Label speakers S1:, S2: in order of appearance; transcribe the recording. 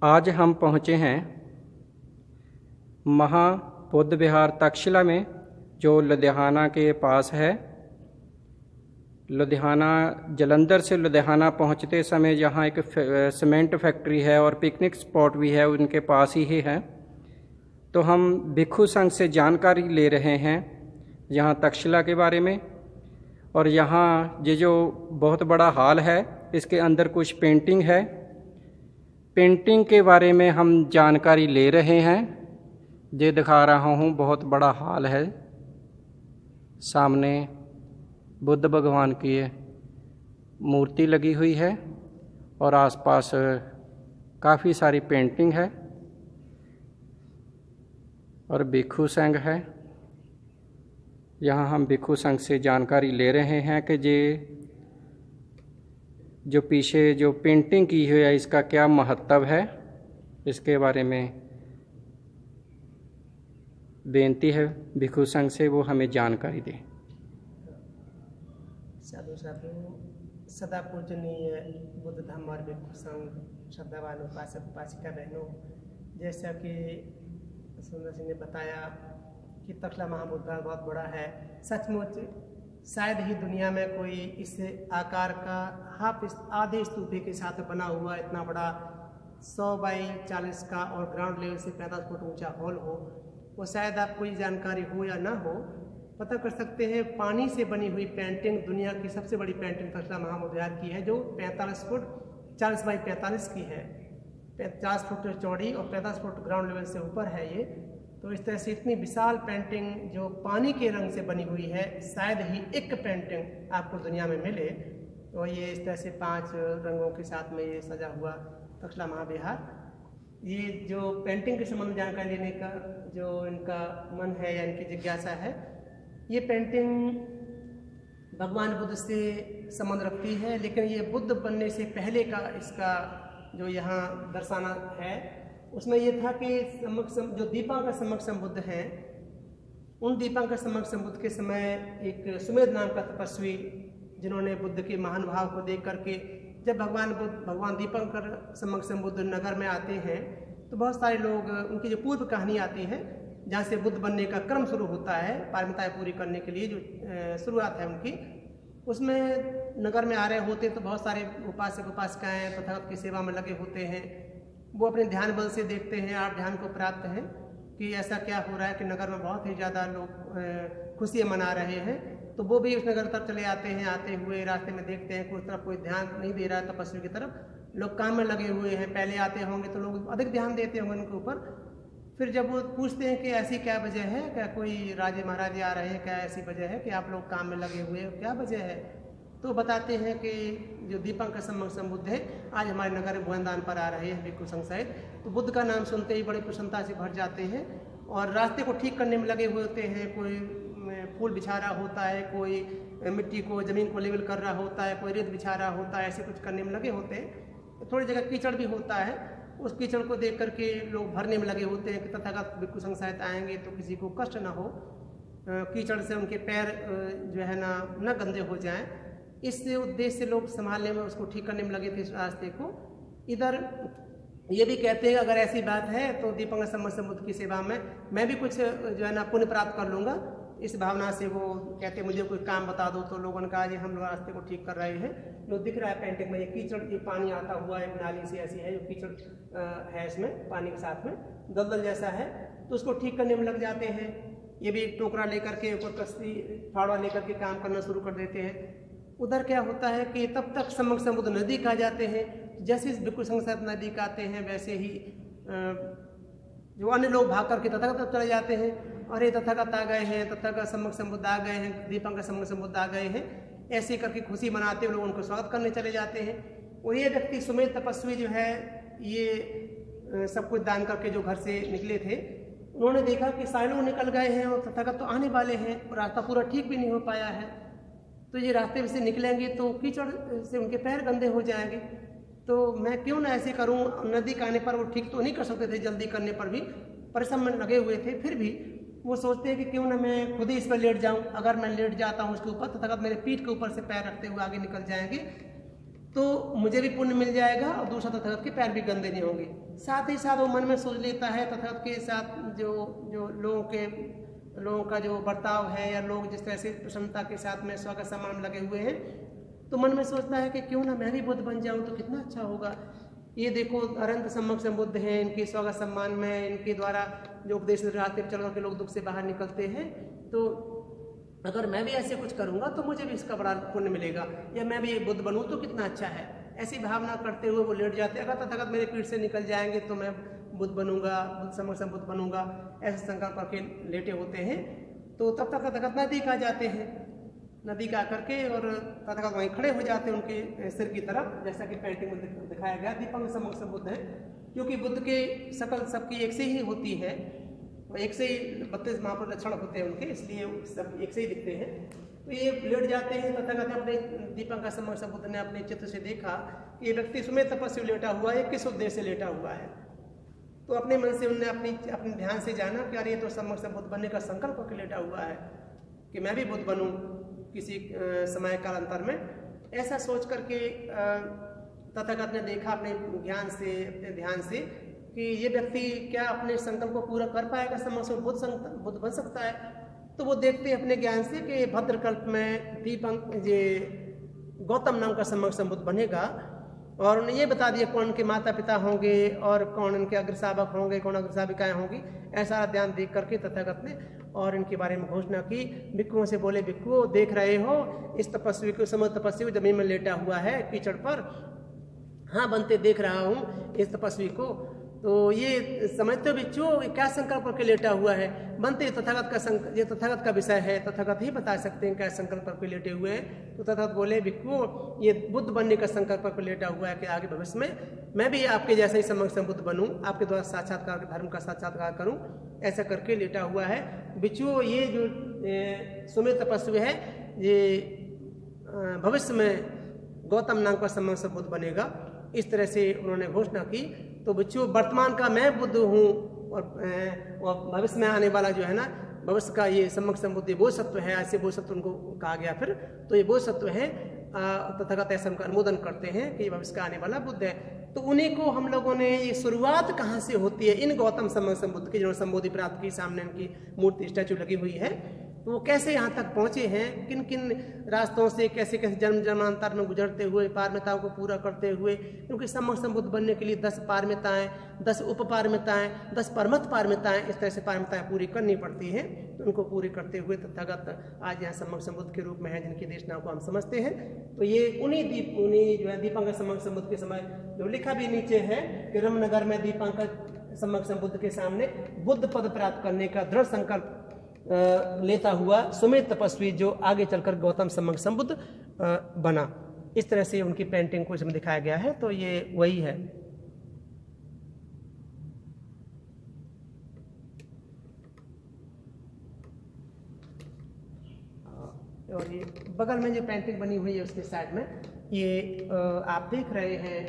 S1: आज हम पहुँचे हैं महाबौद्ध विहार तक्षशिला में, जो लुधियाना के पास है। लुधियाना, जालंधर से लुधियाना पहुंचते समय यहाँ एक सीमेंट फैक्ट्री है और पिकनिक स्पॉट भी है, उनके पास ही है। तो हम भिक्षु संघ से जानकारी ले रहे हैं यहाँ तक्षशिला के बारे में। और यहाँ ये जो बहुत बड़ा हॉल है, इसके अंदर कुछ पेंटिंग है। पेंटिंग के बारे में हम जानकारी ले रहे हैं। ये दिखा रहा हूँ, बहुत बड़ा हॉल है। सामने बुद्ध भगवान की मूर्ति लगी हुई है और आसपास काफ़ी सारी पेंटिंग है और भिक्षु संघ है। यहाँ हम भिक्षु संघ से जानकारी ले रहे हैं कि ये जो पीछे जो पेंटिंग की हुई है, इसका क्या महत्व है, इसके बारे में बेनती है भिक्षु संघ से, वो हमें जानकारी दें।
S2: साधु साधु सदा पूजनीय बुद्ध धम्म और भिक्षु संघ, श्रद्धावान उपासक उपासिका बहनों, जैसा कि सुंदर सिंह ने बताया कि तक्षशिला महाबौद्ध विहार बहुत बड़ा है। सचमुच शायद ही दुनिया में कोई इस आकार का आधे स्तूपे के साथ बना हुआ इतना बड़ा 100 बाई 40 का और ग्राउंड लेवल से 45 फुट ऊंचा हॉल हो। वो शायद आपको ये जानकारी हो या ना हो, पता कर सकते हैं। पानी से बनी हुई पेंटिंग दुनिया की सबसे बड़ी पेंटिंग तक्षशिला महाबौद्ध विहार की है, जो 45 फुट 40 बाई 45 की है। 50 फुट चौड़ी और 45 फुट ग्राउंड लेवल से ऊपर है ये। तो इस तरह से इतनी विशाल पेंटिंग जो पानी के रंग से बनी हुई है, शायद ही एक पेंटिंग आपको दुनिया में मिले। तो ये इस तरह से 5 रंगों के साथ में ये सजा हुआ तक्षशिला महाविहार। ये जो पेंटिंग के संबंध में जानकारी लेने का जो इनका मन है या इनकी जिज्ञासा है, ये पेंटिंग भगवान बुद्ध से संबंध रखती है। लेकिन ये बुद्ध बनने से पहले का इसका जो यहाँ दर्शाना है, उसमें ये था कि जो दीपांकर सम्यक संबुद्ध हैं, उन दीपांकर सम्यक संबुद्ध के समय एक सुमेध नाम का तपस्वी, जिन्होंने बुद्ध के महान भाव को देख करके, जब भगवान दीपांकर सम्यक संबुद्ध नगर में आते हैं तो बहुत सारे लोग, उनकी जो पूर्व कहानी आती है जहाँ से बुद्ध बनने का क्रम शुरू होता है, पारमिताएं पूरी करने के लिए जो शुरुआत है उनकी, उसमें नगर में आ रहे होते तो बहुत सारे उपासक उपासिकाएँ तथागत की सेवा में लगे होते हैं। वो अपने ध्यान बल से देखते हैं, आप ध्यान को प्राप्त हैं कि ऐसा क्या हो रहा है कि नगर में बहुत ही ज़्यादा लोग खुशियाँ मना रहे हैं। तो वो भी उस नगर तरफ चले आते हैं। आते हुए रास्ते में देखते हैं कि उस तरफ कोई ध्यान नहीं दे रहा है तपस्वी की तरफ, लोग काम में लगे हुए हैं। पहले आते होंगे तो लोग अधिक ध्यान देते होंगे उनके ऊपर। फिर जब वो पूछते हैं कि ऐसी क्या वजह है, क्या कोई राजे महाराजे आ रहे हैं, क्या ऐसी वजह है कि आप लोग काम में लगे हुए हो, क्या वजह है? तो बताते हैं कि जो दीपांकर सम्यक संबुद्ध है, आज हमारे नगर में भुवनदान पर आ रहे हैं भिक्षु संघ सहित। तो बुद्ध का नाम सुनते ही बड़ी प्रसन्नता से भर जाते हैं और रास्ते को ठीक करने में लगे हुए होते हैं। कोई फूल बिछा रहा होता है, कोई मिट्टी को, ज़मीन को लेवल कर रहा होता है, कोई रेत बिछा रहा होता है, ऐसे कुछ करने में लगे होते हैं। थोड़ी जगह कीचड़ भी होता है, उस कीचड़ को देख करके लोग भरने में लगे होते हैं कि तथागत भिक्षु संघ सहित आएंगे तो किसी को कष्ट ना हो, कीचड़ से उनके पैर जो है ना गंदे हो जाएं। इस उद्देश्य से लोग संभालने में, उसको ठीक करने में लगे थे इस रास्ते को। इधर ये भी कहते हैं अगर ऐसी बात है तो दीपांकर सम्यक संबुद्ध की सेवा में मैं भी कुछ जो है ना पुण्य प्राप्त कर लूँगा। इस भावना से वो कहते हैं मुझे कोई काम बता दो। तो लोगों ने कहा जी हम लोग रास्ते को ठीक कर रहे हैं। जो दिख रहा है पेंटिंग में, ये कीचड़, ये पानी आता हुआ एक नाली से ऐसी है, जो कीचड़ है इसमें पानी के साथ में दलदल जैसा है, तो उसको ठीक करने में लग जाते हैं। ये भी एक टोकरा लेकर के, ऊपर कश्ती फावड़ा लेकर के काम करना शुरू कर देते हैं। उधर क्या होता है कि तब तक सम्यक संबुद्ध नज़दीक आ जाते हैं। जैसे इस भिक्षु संघ साथ नज़दीक आते हैं, वैसे ही जो अन्य लोग भाग करके तथागत तक चले जाते हैं। अरे तथागत आ गए हैं, तथागत सम्यक संबुद्ध आ गए हैं, दीपांकर सम्यक संबुद्ध आ गए हैं, ऐसे करके खुशी मनाते हुए लोग उनको स्वागत करने चले जाते हैं। और ये व्यक्ति सुमेध तपस्वी जो है, ये सब कुछ दान करके जो घर से निकले थे, उन्होंने देखा कि सारे लोग निकल गए हैं और तथागत तो आने वाले हैं और रास्ता पूरा ठीक भी नहीं हो पाया है। तो ये रास्ते से निकलेंगे तो कीचड़ से उनके पैर गंदे हो जाएंगे। तो मैं क्यों ना ऐसे करूं, नज़दीक आने पर वो ठीक तो नहीं कर सकते थे, जल्दी करने पर भी परिश्रम में लगे हुए थे। फिर भी वो सोचते हैं कि क्यों ना मैं खुद ही इस पर लेट जाऊं। अगर मैं लेट जाता हूं उसके ऊपर तो तथागत मेरे पीठ के ऊपर से पैर रखते हुए आगे निकल जाएंगे। तो मुझे भी पुण्य मिल जाएगा और दूसरा तथागत के पैर भी गंदे नहीं होंगे। साथ ही साथ वो मन में सोच लेता है तथागत के साथ जो जो लोगों का जो बर्ताव है या लोग जिस तरह से प्रसन्नता के साथ में स्वागत सम्मान लगे हुए हैं, तो मन में सोचता है कि क्यों ना मैं भी बुद्ध बन जाऊं तो कितना अच्छा होगा। ये देखो अनंत सम्यक संबुद्ध हैं, इनके स्वागत सम्मान में इनके द्वारा जो उपदेश दिलाते चल के लोग दुख से बाहर निकलते हैं, तो अगर मैं भी ऐसे कुछ करूंगा तो मुझे भी इसका बड़ा पुण्य मिलेगा, या मैं भी बुद्ध बनूं तो कितना अच्छा है। ऐसी भावना करते हुए वो लेट जाते हैं। अगर तथागत मेरे पीठ से निकल जाएंगे तो मैं बुद्ध बनूंगा, बुद्ध सम्यक संबुद्ध बनूंगा, ऐसे संकल्प करके लेटे होते हैं। तो तब तक तथागत नजदीक आ जाते हैं, नदी का करके और तथागत वहीं खड़े हो जाते हैं उनके सिर की तरफ, जैसा कि पेंटिंग में दिखाया गया। दीपंग सम्यक संबुद्ध है, क्योंकि बुद्ध के शकल सबकी एक से ही होती है, एक से ही 32 महापुरुष लक्षण होते हैं उनके, इसलिए सब एक से ही दिखते हैं। तो ये लेट जाते हैं। तथागत अपने दीपंकर सम्यक संबुद्ध ने अपने चित्र से देखा कि ये व्यक्ति सुमेध तपस्वी लेटा हुआ है, किस उद्देश्य से लेटा हुआ है। तो अपने मन से उन्होंने अपने ध्यान से जाना कि अरे ये तो सम्यक संबुद्ध बनने का संकल्प करके लेटा हुआ है कि मैं भी बुद्ध बनूं किसी समय कालांतर में। ऐसा सोच करके तथागत ने देखा अपने ज्ञान से, अपने ध्यान से, कि ये व्यक्ति क्या अपने संकल्प को पूरा कर पाएगा, सम्यक संबुद्ध बुद्ध बन सकता है। तो वो देखते हैं अपने ज्ञान से कि भद्रकल्प में ये गौतम नाम का सम्यक संबुद्ध बनेगा, और उन्हें ये बता दिया कौन उनके माता पिता होंगे और कौन उनके अग्रसावक होंगे, कौन अग्रसाविकाएँ होंगी। ऐसा ध्यान देख करके तथागत ने और इनके बारे में घोषणा की। भिक्षुओं से बोले, भिक्षुओं देख रहे हो इस तपस्वी को, समस्त तपस्वी जमीन में लेटा हुआ है कीचड़ पर। हाँ बनते देख रहा हूँ इस तपस्वी को। तो ये समझते हो भिक्षुओं क्या संकल्प करके लेटा हुआ है। बनते ये तथागत का विषय है, तथागत ही बता सकते हैं क्या संकल्प करके लेटे हुए हैं। तो तथागत बोले, भिक्षुओं ये बुद्ध बनने का संकल्प करके लेटा हुआ है कि आगे भविष्य में मैं भी आपके जैसे ही सम्यक संबुद्ध बनूं, आपके द्वारा साक्षात्कार धर्म का साक्षात्कार करूं, ऐसा करके लेटा हुआ है। भिक्षुओं ये जो सुमेध तपस्वी है ये भविष्य में गौतम नाम का सम्यक संबुद्ध बनेगा। इस तरह से उन्होंने घोषणा की। तो भिक्षु वर्तमान का मैं बुद्ध हूँ और भविष्य में आने वाला जो है ना, भविष्य का ये सम्यक संबुद्धि बोधसत्व है, ऐसे बोधसत्व उनको कहा गया। फिर तो ये बोधसत्व है, तथागत ऐसा उनका अनुमोदन करते हैं कि भविष्य का आने वाला बुद्ध है। तो उन्हीं को हम लोगों ने ये शुरुआत कहाँ से होती है इन गौतम सम्यक संबुद्ध की, जिन्होंने संबोधि प्राप्त की, सामने उनकी मूर्ति स्टैचू लगी हुई है। तो वो कैसे यहाँ तक पहुँचे हैं, किन किन रास्तों से, कैसे कैसे जन्म जन्मांतर में गुजरते हुए पारमिताओं को पूरा करते हुए, क्योंकि सम्यक संबुद्ध बनने के लिए 10 पारमिताएँ, 10 उपपारमिताएँ, 10 परमत पारमिताएँ, इस तरह से पारमिताएँ पूरी करनी पड़ती हैं। तो उनको पूरी करते हुए तथागत आज यहाँ सम्यक संबुद्ध के रूप में है, जिनकी देशनाओं को हम समझते हैं। तो ये उन्हीं जो है दीपंकर सम्यक संबुद्ध के समय जो लिखा भी नीचे है कि रमनगर में दीपंकर सम्यक संबुद्ध के सामने बुद्ध पद प्राप्त करने का दृढ़ संकल्प लेता हुआ सुमेध तपस्वी जो आगे चलकर गौतम सम्यक संबुद्ध बना। इस तरह से उनकी पेंटिंग को इसमें दिखाया गया है। तो ये वही है। और ये बगल में जो पेंटिंग बनी हुई है उसके साइड में ये आप देख रहे हैं